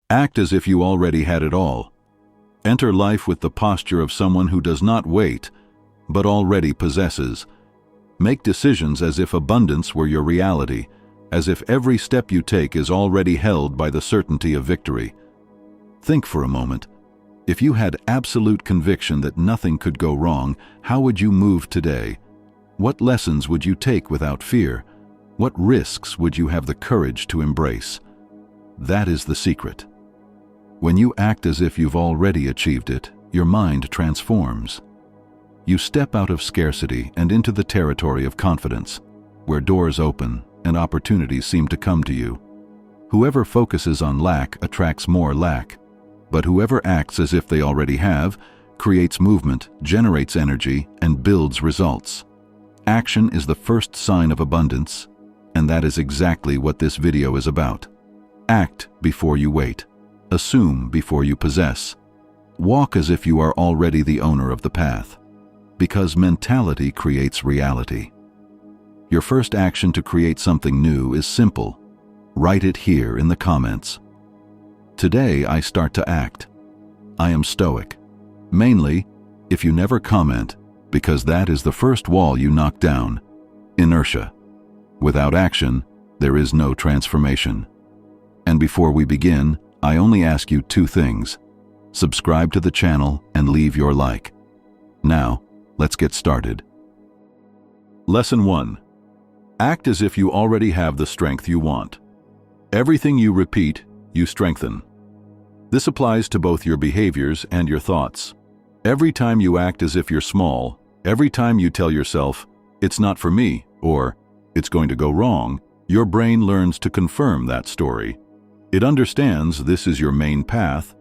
Act as if you already had it all. Enter life with the posture of someone who does not wait, but already possesses. Make decisions as if abundance were your reality, as if every step you take is already held by the certainty of victory. Think for a moment. If you had absolute conviction that nothing could go wrong, how would you move today? What lessons would you take without fear? What risks would you have the courage to embrace? That is the secret. When you act as if you've already achieved it, your mind transforms. You step out of scarcity and into the territory of confidence, where doors open and opportunities seem to come to you. Whoever focuses on lack attracts more lack, but whoever acts as if they already have creates movement, generates energy, and builds results. Action is the first sign of abundance, and that is exactly what this video is about. Act before you wait. Assume before you possess. Walk as if you are already the owner of the path, because mentality creates reality. Your first action to create something new is simple. Write it here in the comments. Today I start to act. I am Stoic. Mainly, if you never comment, because that is the first wall you knock down. Inertia. Without action, there is no transformation. And before we begin, I only ask you two things. Subscribe to the channel and leave your like. Now, let's get started. Lesson 1. Act as if you already have the strength you want. Everything you repeat, you strengthen. This applies to both your behaviors and your thoughts. Every time you act as if you're small, every time you tell yourself, "It's not for me," or "It's going to go wrong," your brain learns to confirm that story. It understands this is your main path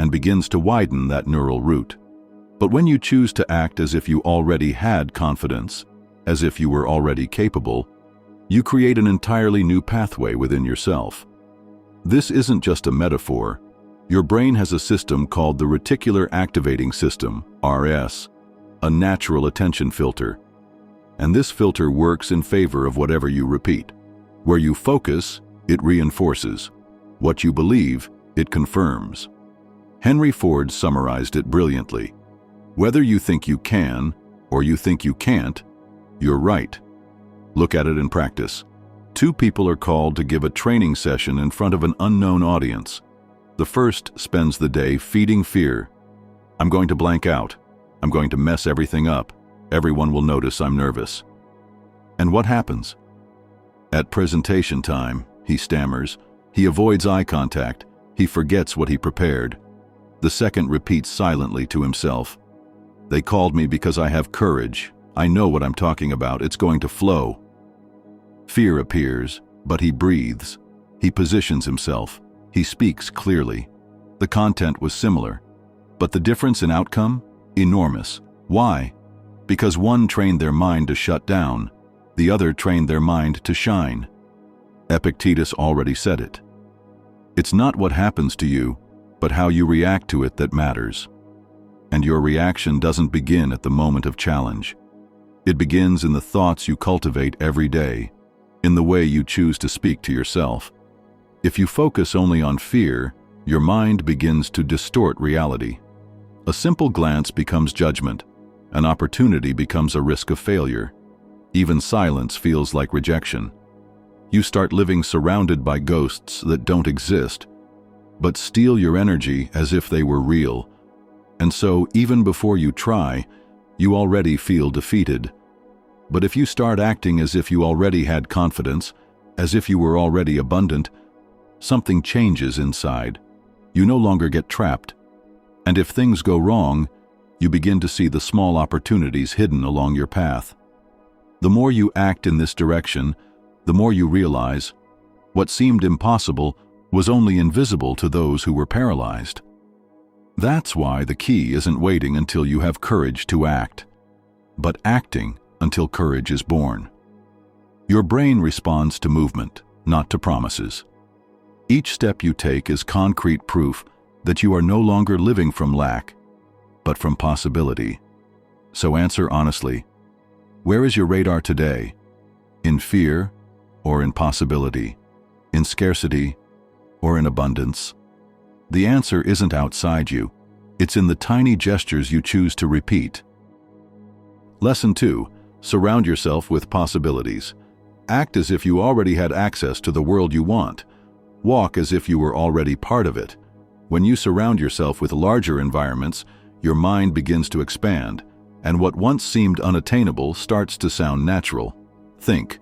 and begins to widen that neural route. But when you choose to act as if you already had confidence, as if you were already capable, you create an entirely new pathway within yourself. This isn't just a metaphor. Your brain has a system called the reticular activating system, RS, a natural attention filter. And this filter works in favor of whatever you repeat. Where you focus, it reinforces. What you believe, it confirms. Henry Ford summarized it brilliantly. Whether you think you can or you think you can't, you're right. Look at it in practice. Two people are called to give a training session in front of an unknown audience. The first spends the day feeding fear. I'm going to blank out. I'm going to mess everything up. Everyone will notice I'm nervous. And what happens? At presentation time, he stammers. He avoids eye contact. He forgets what he prepared. The second repeats silently to himself. They called me because I have courage. I know what I'm talking about. It's going to flow. Fear appears, but he breathes. He positions himself. He speaks clearly. The content was similar, but the difference in outcome? Enormous. Why? Because one trained their mind to shut down, the other trained their mind to shine. Epictetus already said it. It's not what happens to you, but how you react to it that matters. And your reaction doesn't begin at the moment of challenge. It begins in the thoughts you cultivate every day, in the way you choose to speak to yourself. If you focus only on fear, your mind begins to distort reality. A simple glance becomes judgment. An opportunity becomes a risk of failure. Even silence feels like rejection. You start living surrounded by ghosts that don't exist, but steal your energy as if they were real. And so, even before you try, you already feel defeated. But if you start acting as if you already had confidence, as if you were already abundant, something changes inside. You no longer get trapped. And if things go wrong, you begin to see the small opportunities hidden along your path. The more you act in this direction, the more you realize what seemed impossible was only invisible to those who were paralyzed. That's why the key isn't waiting until you have courage to act, but acting until courage is born. Your brain responds to movement, not to promises. Each step you take is concrete proof that you are no longer living from lack, but from possibility. So answer honestly, where is your radar today? In fear or in possibility? In scarcity or in abundance? The answer isn't outside you. It's in the tiny gestures you choose to repeat. Lesson 2. Surround yourself with possibilities. Act as if you already had access to the world you want. Walk as if you were already part of it. When you surround yourself with larger environments, your mind begins to expand, and what once seemed unattainable starts to sound natural. Think,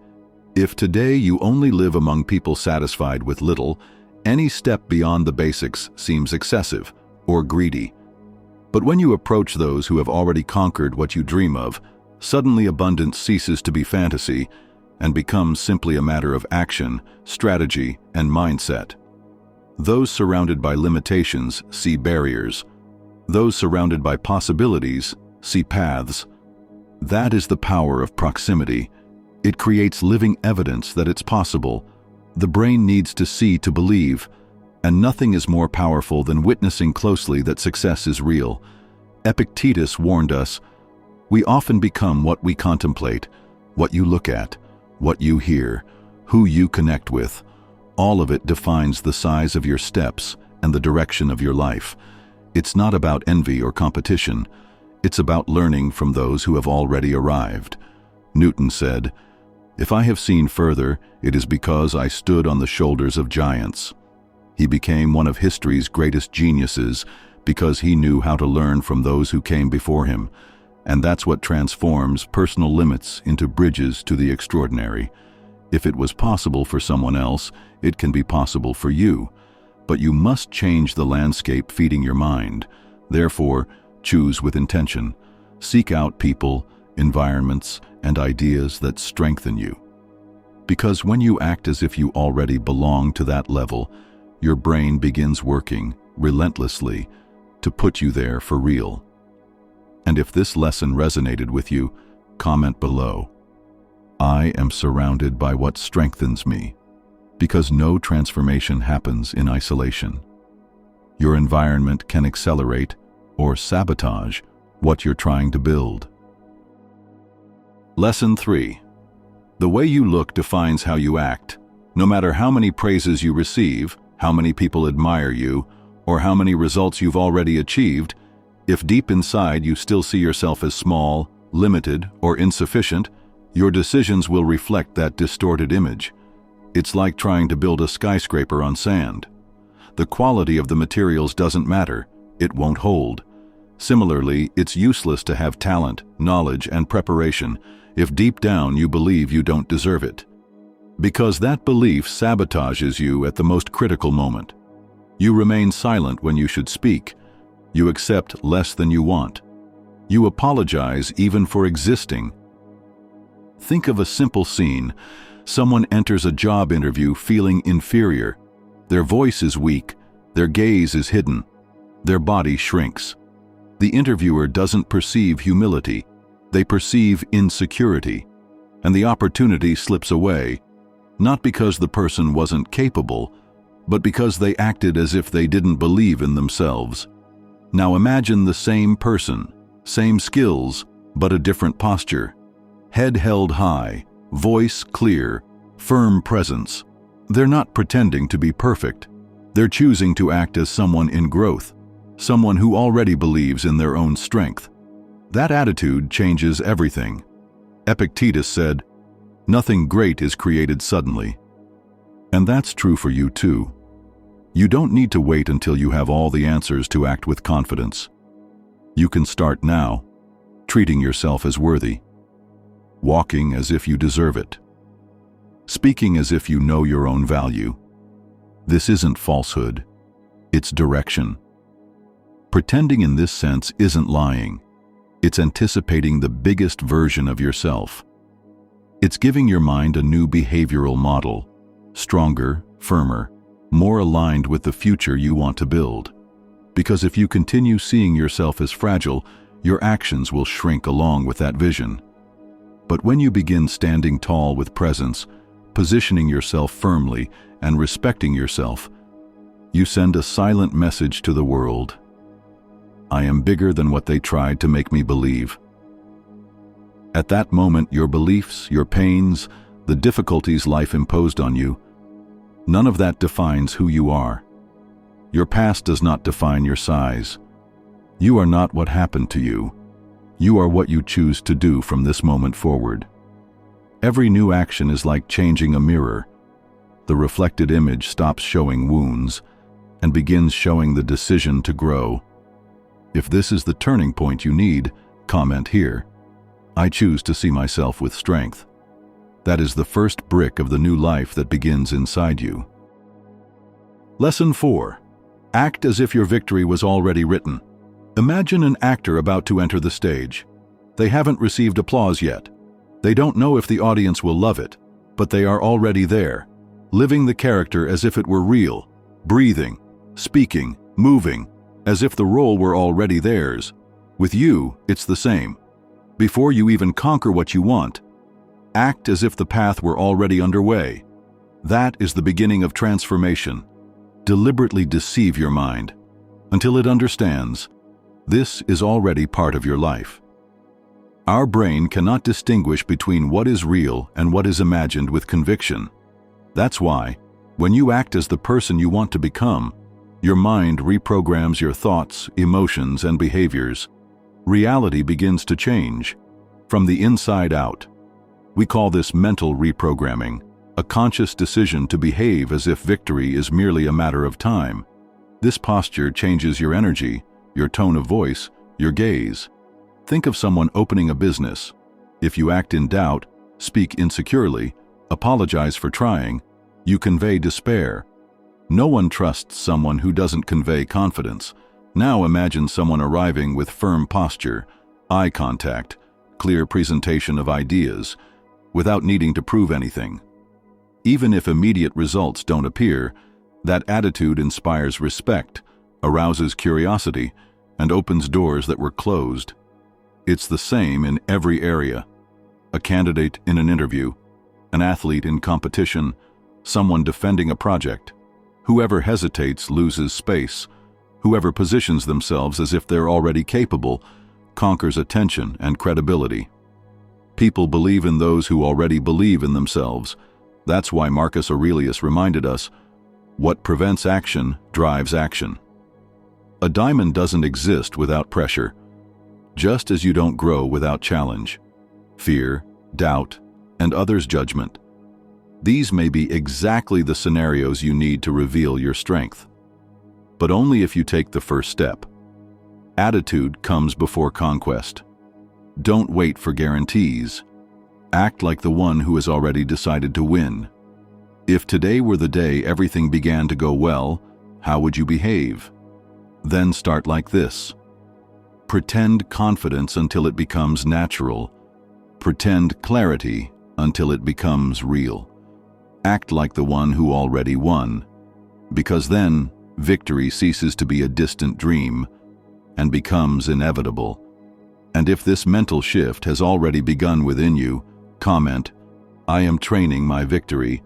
if today you only live among people satisfied with little, any step beyond the basics seems excessive or greedy. But when you approach those who have already conquered what you dream of, suddenly abundance ceases to be fantasy and becomes simply a matter of action, strategy, and mindset. Those surrounded by limitations see barriers. Those surrounded by possibilities see paths. That is the power of proximity. It creates living evidence that it's possible. The brain needs to see to believe, and nothing is more powerful than witnessing closely that success is real. Epictetus warned us, "We often become what we contemplate, what you look at, what you hear, who you connect with. All of it defines the size of your steps and the direction of your life." It's not about envy or competition. It's about learning from those who have already arrived. Newton said, "If I have seen further, it is because I stood on the shoulders of giants." He became one of history's greatest geniuses because he knew how to learn from those who came before him. And that's what transforms personal limits into bridges to the extraordinary. If it was possible for someone else, it can be possible for you. But you must change the landscape feeding your mind. Therefore, choose with intention. Seek out people, environments, and ideas that strengthen you. Because when you act as if you already belong to that level, your brain begins working relentlessly to put you there for real. And if this lesson resonated with you, comment below. I am surrounded by what strengthens me, because no transformation happens in isolation. Your environment can accelerate or sabotage what you're trying to build. Lesson 3. The way you look defines how you act. No matter how many praises you receive, how many people admire you, or how many results you've already achieved, if deep inside you still see yourself as small, limited, or insufficient, your decisions will reflect that distorted image. It's like trying to build a skyscraper on sand. The quality of the materials doesn't matter. It won't hold. Similarly, it's useless to have talent, knowledge, and preparation if deep down you believe you don't deserve it. Because that belief sabotages you at the most critical moment. You remain silent when you should speak. You accept less than you want. You apologize even for existing. Think of a simple scene. Someone enters a job interview feeling inferior. Their voice is weak. Their gaze is hidden. Their body shrinks. The interviewer doesn't perceive humility. They perceive insecurity. And the opportunity slips away, not because the person wasn't capable, but because they acted as if they didn't believe in themselves. Now imagine the same person, same skills, but a different posture. Head held high, voice clear, firm presence. They're not pretending to be perfect. They're choosing to act as someone in growth, someone who already believes in their own strength. That attitude changes everything. Epictetus said, "Nothing great is created suddenly." And that's true for you too. You don't need to wait until you have all the answers to act with confidence. You can start now, treating yourself as worthy, walking as if you deserve it, speaking as if you know your own value. This isn't falsehood, it's direction. Pretending in this sense isn't lying. It's anticipating the biggest version of yourself. It's giving your mind a new behavioral model, stronger, firmer, more aligned with the future you want to build. Because if you continue seeing yourself as fragile, your actions will shrink along with that vision. But when you begin standing tall with presence, positioning yourself firmly, and respecting yourself, you send a silent message to the world. I am bigger than what they tried to make me believe. At that moment, your beliefs, your pains, the difficulties life imposed on you, none of that defines who you are. Your past does not define your size. You are not what happened to you. You are what you choose to do from this moment forward. Every new action is like changing a mirror. The reflected image stops showing wounds and begins showing the decision to grow. If this is the turning point you need, comment here. I choose to see myself with strength. That is the first brick of the new life that begins inside you. Lesson 4. Act as if your victory was already written. Imagine an actor about to enter the stage. They haven't received applause yet. They don't know if the audience will love it, but they are already there, living the character as if it were real, breathing, speaking, moving, as if the role were already theirs. With you, it's the same. Before you even conquer what you want, act as if the path were already underway. That is the beginning of transformation. Deliberately deceive your mind until it understands this is already part of your life. Our brain cannot distinguish between what is real and what is imagined with conviction. That's why, when you act as the person you want to become, your mind reprograms your thoughts, emotions, and behaviors. Reality begins to change from the inside out. We call this mental reprogramming, a conscious decision to behave as if victory is merely a matter of time. This posture changes your energy, your tone of voice, your gaze. Think of someone opening a business. If you act in doubt, speak insecurely, apologize for trying, you convey despair. No one trusts someone who doesn't convey confidence. Now imagine someone arriving with firm posture, eye contact, clear presentation of ideas, without needing to prove anything. Even if immediate results don't appear, that attitude inspires respect, arouses curiosity, and opens doors that were closed. It's the same in every area. A candidate in an interview, an athlete in competition, someone defending a project. Whoever hesitates loses space. Whoever positions themselves as if they're already capable conquers attention and credibility. People believe in those who already believe in themselves. That's why Marcus Aurelius reminded us, what prevents action drives action. A diamond doesn't exist without pressure, just as you don't grow without challenge, fear, doubt, and others' judgment. These may be exactly the scenarios you need to reveal your strength, but only if you take the first step. Attitude comes before conquest. Don't wait for guarantees. Act like the one who has already decided to win. If today were the day everything began to go well, how would you behave? Then start like this. Pretend confidence until it becomes natural. Pretend clarity until it becomes real. Act like the one who already won, because then victory ceases to be a distant dream and becomes inevitable. And if this mental shift has already begun within you, comment, I am training my victory,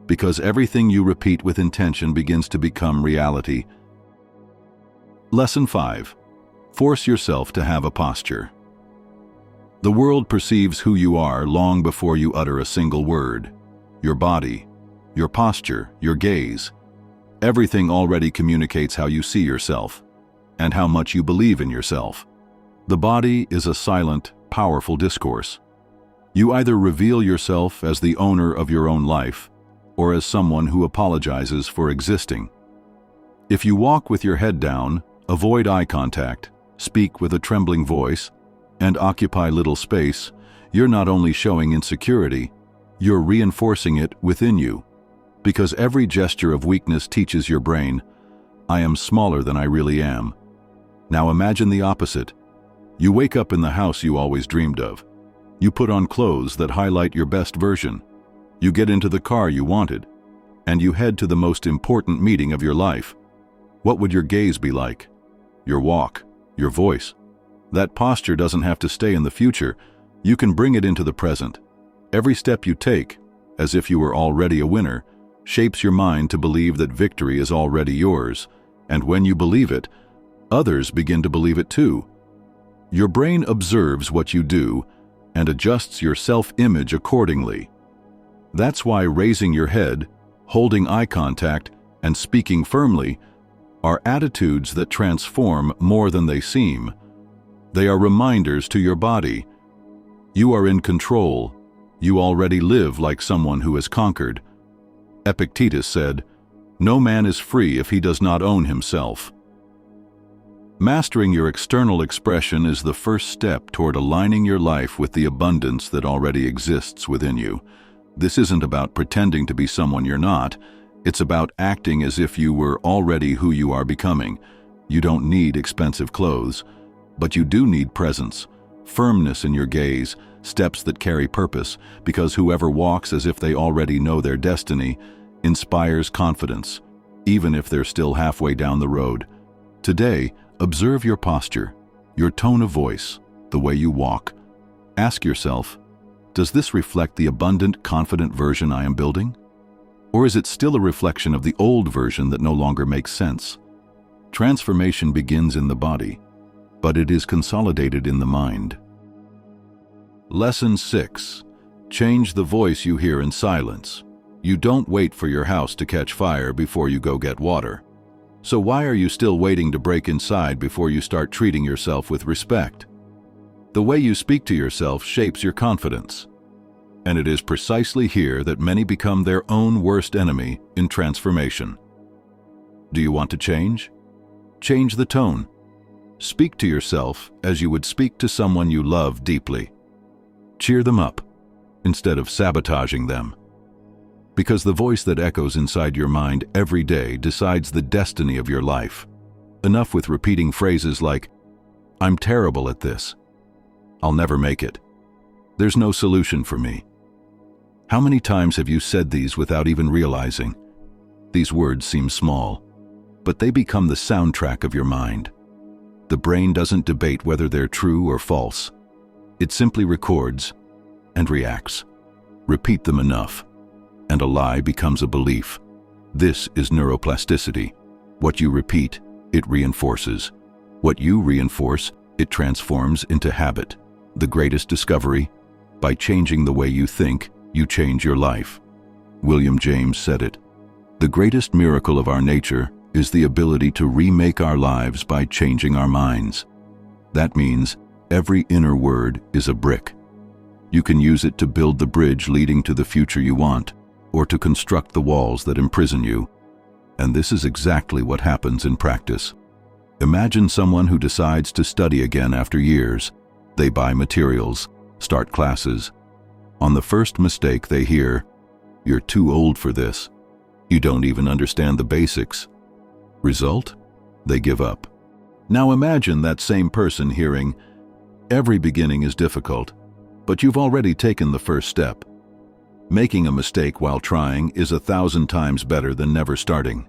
because everything you repeat with intention begins to become reality. Lesson 5. Force yourself to have a posture. The world perceives who you are long before you utter a single word. Your body, your posture, your gaze. Everything already communicates how you see yourself and how much you believe in yourself. The body is a silent, powerful discourse. You either reveal yourself as the owner of your own life or as someone who apologizes for existing. If you walk with your head down, avoid eye contact, speak with a trembling voice, and occupy little space, you're not only showing insecurity, you're reinforcing it within you. Because every gesture of weakness teaches your brain, I am smaller than I really am. Now imagine the opposite. You wake up in the house you always dreamed of. You put on clothes that highlight your best version. You get into the car you wanted, and you head to the most important meeting of your life. What would your gaze be like? Your walk, your voice. That posture doesn't have to stay in the future. You can bring it into the present. Every step you take, as if you were already a winner, shapes your mind to believe that victory is already yours. And when you believe it, others begin to believe it too. Your brain observes what you do and adjusts your self-image accordingly. That's why raising your head, holding eye contact, and speaking firmly are attitudes that transform more than they seem. They are reminders to your body. You are in control. You already live like someone who has conquered. Epictetus said, "No man is free if he does not own himself." Mastering your external expression is the first step toward aligning your life with the abundance that already exists within you. This isn't about pretending to be someone you're not. It's about acting as if you were already who you are becoming. You don't need expensive clothes, but you do need presence, firmness in your gaze, steps that carry purpose, because whoever walks as if they already know their destiny inspires confidence, even if they're still halfway down the road. Today, observe your posture, your tone of voice, the way you walk. Ask yourself, does this reflect the abundant, confident version I am building? Or is it still a reflection of the old version that no longer makes sense? Transformation begins in the body, but it is consolidated in the mind. Lesson 6. Change the voice you hear in silence. You don't wait for your house to catch fire before you go get water. So why are you still waiting to break inside before you start treating yourself with respect? The way you speak to yourself shapes your confidence. And it is precisely here that many become their own worst enemy in transformation. Do you want to change? Change the tone. Speak to yourself as you would speak to someone you love deeply. Cheer them up instead of sabotaging them. Because the voice that echoes inside your mind every day decides the destiny of your life. Enough with repeating phrases like, "I'm terrible at this. I'll never make it. There's no solution for me." How many times have you said these without even realizing? These words seem small, but they become the soundtrack of your mind. The brain doesn't debate whether they're true or false. It simply records and reacts. Repeat them enough, and a lie becomes a belief. This is neuroplasticity. What you repeat, it reinforces. What you reinforce, it transforms into habit. The greatest discovery? By changing the way you think, you change your life. William James said it. The greatest miracle of our nature is the ability to remake our lives by changing our minds. That means every inner word is a brick. You can use it to build the bridge leading to the future you want, or to construct the walls that imprison you. And this is exactly what happens in practice. Imagine someone who decides to study again after years. They buy materials, start classes. On the first mistake they hear, "You're too old for this. You don't even understand the basics." Result? They give up. Now imagine that same person hearing, "Every beginning is difficult, but you've already taken the first step." Making a mistake while trying is 1,000 times better than never starting.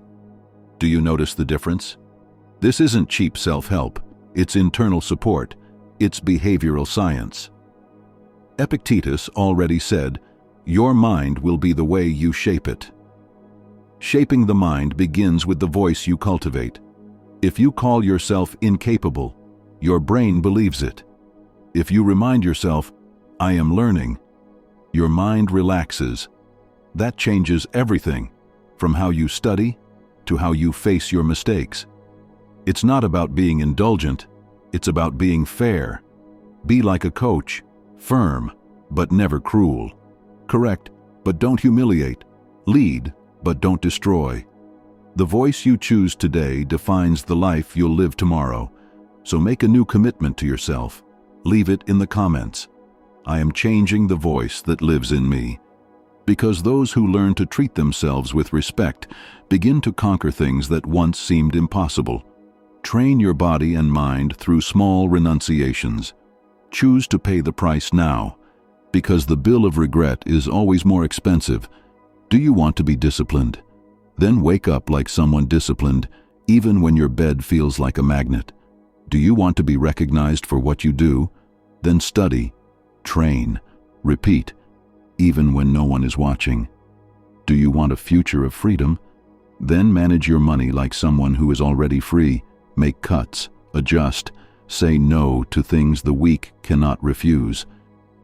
Do you notice the difference? This isn't cheap self-help. It's internal support. It's behavioral science. Epictetus already said, "Your mind will be the way you shape it." Shaping the mind begins with the voice you cultivate. If you call yourself incapable, your brain believes it. If you remind yourself, "I am learning," your mind relaxes. That changes everything, from how you study to how you face your mistakes. It's not about being indulgent, it's about being fair. Be like a coach, firm, but never cruel. Correct, but don't humiliate. Lead, but don't destroy. The voice you choose today defines the life you'll live tomorrow. So make a new commitment to yourself. Leave it in the comments. I am changing the voice that lives in me. Because those who learn to treat themselves with respect begin to conquer things that once seemed impossible. Train your body and mind through small renunciations. Choose to pay the price now, because the bill of regret is always more expensive. Do you want to be disciplined? Then wake up like someone disciplined, even when your bed feels like a magnet. Do you want to be recognized for what you do? Then study, train, repeat, even when no one is watching. Do you want a future of freedom? Then manage your money like someone who is already free. Make cuts, adjust, say no to things the weak cannot refuse.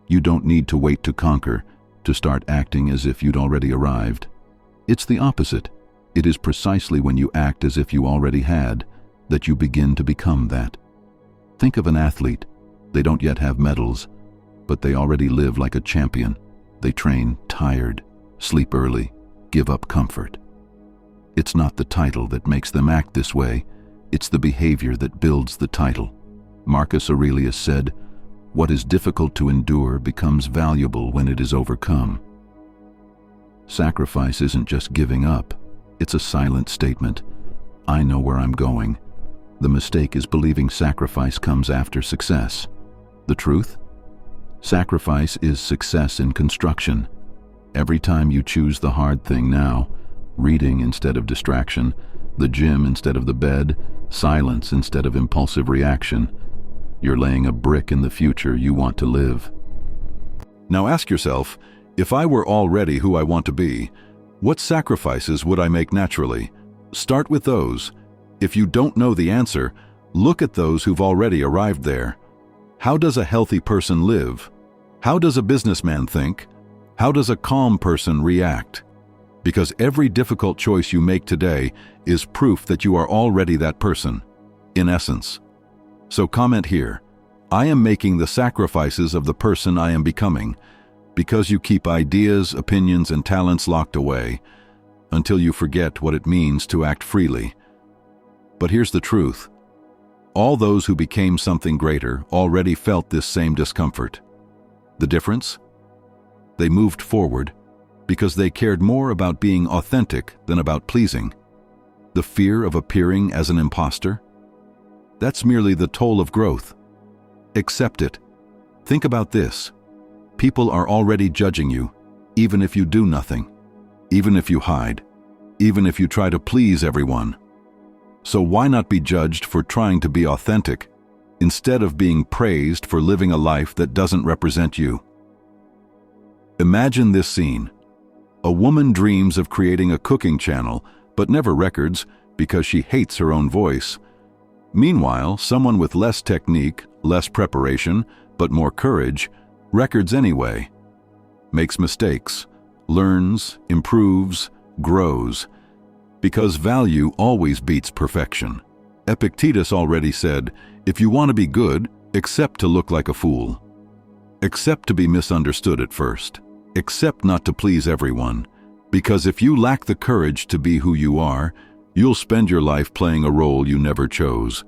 You don't need to wait to conquer, to start acting as if you'd already arrived. It's the opposite. It is precisely when you act as if you already had that you begin to become that. Think of an athlete. They don't yet have medals, but they already live like a champion. They train tired, sleep early, give up comfort. It's not the title that makes them act this way, it's the behavior that builds the title. Marcus Aurelius said, "What is difficult to endure becomes valuable when it is overcome." Sacrifice isn't just giving up, it's a silent statement. I know where I'm going. The mistake is believing sacrifice comes after success. The truth? Sacrifice is success in construction. Every time you choose the hard thing now, reading instead of distraction, the gym instead of the bed, silence instead of impulsive reaction, you're laying a brick in the future you want to live. Now ask yourself, if I were already who I want to be, what sacrifices would I make naturally? Start with those. If you don't know the answer, look at those who've already arrived there. How does a healthy person live? How does a businessman think? How does a calm person react? Because every difficult choice you make today is proof that you are already that person, in essence. So comment here, I am making the sacrifices of the person I am becoming, because you keep ideas, opinions, and talents locked away until you forget what it means to act freely. But here's the truth. All those who became something greater already felt this same discomfort. The difference? They moved forward because they cared more about being authentic than about pleasing. The fear of appearing as an imposter? That's merely the toll of growth. Accept it. Think about this. People are already judging you, even if you do nothing, even if you hide, even if you try to please everyone. So why not be judged for trying to be authentic, instead of being praised for living a life that doesn't represent you? Imagine this scene. A woman dreams of creating a cooking channel, but never records because she hates her own voice. Meanwhile, someone with less technique, less preparation, but more courage, records anyway. Makes mistakes, learns, improves, grows. Because value always beats perfection. Epictetus already said, if you want to be good, accept to look like a fool. Accept to be misunderstood at first. Accept not to please everyone. Because if you lack the courage to be who you are, you'll spend your life playing a role you never chose.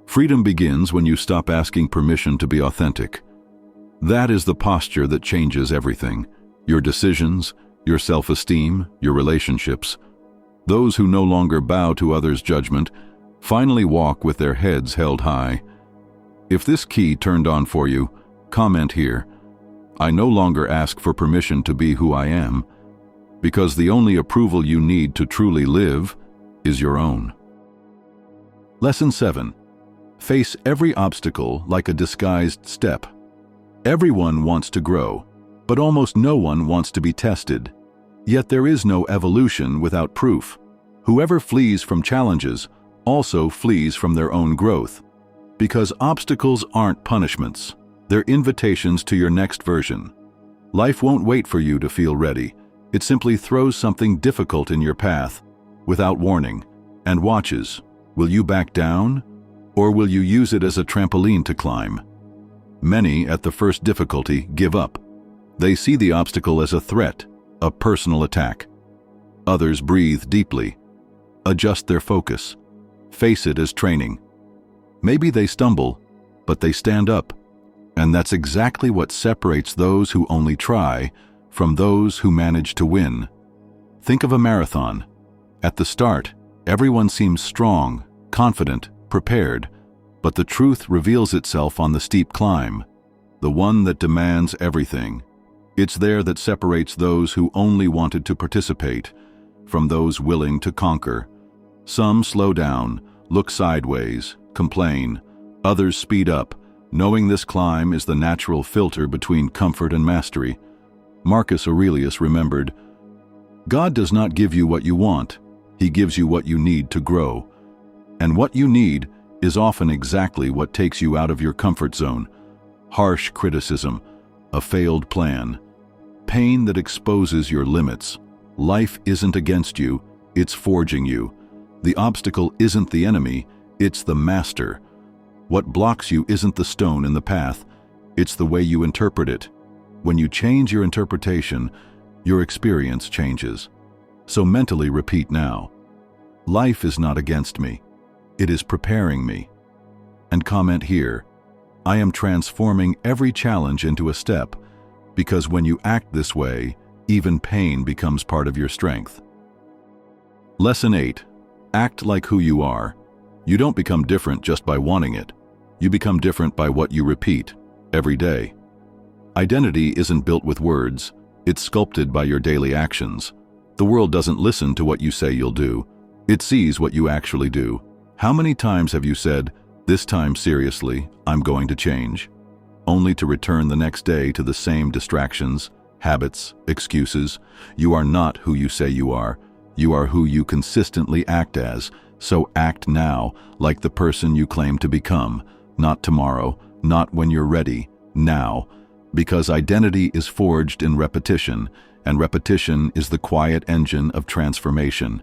Freedom begins when you stop asking permission to be authentic. That is the posture that changes everything. Your decisions, your self-esteem, your relationships. Those who no longer bow to others' judgment finally walk with their heads held high. If this key turned on for you, comment here. I no longer ask for permission to be who I am, because the only approval you need to truly live is your own. Lesson 7. Face every obstacle like a disguised step. Everyone wants to grow, but almost no one wants to be tested. Yet there is no evolution without proof. Whoever flees from challenges also flees from their own growth. Because obstacles aren't punishments, they're invitations to your next version. Life won't wait for you to feel ready. It simply throws something difficult in your path, without warning, and watches. Will you back down, or will you use it as a trampoline to climb? Many, at the first difficulty, give up. They see the obstacle as a threat, a personal attack. Others breathe deeply, adjust their focus, face it as training. Maybe they stumble, but they stand up. And that's exactly what separates those who only try from those who manage to win. Think of a marathon. At the start, everyone seems strong, confident, prepared, but the truth reveals itself on the steep climb, the one that demands everything. It's there that separates those who only wanted to participate from those willing to conquer. Some slow down, look sideways, complain. Others speed up, knowing this climb is the natural filter between comfort and mastery. Marcus Aurelius remembered, God does not give you what you want, He gives you what you need to grow. And what you need is often exactly what takes you out of your comfort zone. Harsh criticism, a failed plan, pain that exposes your limits. Life isn't against you, it's forging you. The obstacle isn't the enemy, it's the master. What blocks you isn't the stone in the path, it's the way you interpret it. When you change your interpretation, your experience changes. So mentally repeat now, life is not against me, it is preparing me. And comment here, I am transforming every challenge into a step, because when you act this way, even pain becomes part of your strength. Lesson 8. Act like who you are. You don't become different just by wanting it. You become different by what you repeat, every day. Identity isn't built with words, it's sculpted by your daily actions. The world doesn't listen to what you say you'll do, it sees what you actually do. How many times have you said, this time seriously, I'm going to change, only to return the next day to the same distractions, habits, excuses? You are not who you say you are who you consistently act as, so act now like the person you claim to become, not tomorrow, not when you're ready, now. Because identity is forged in repetition, and repetition is the quiet engine of transformation.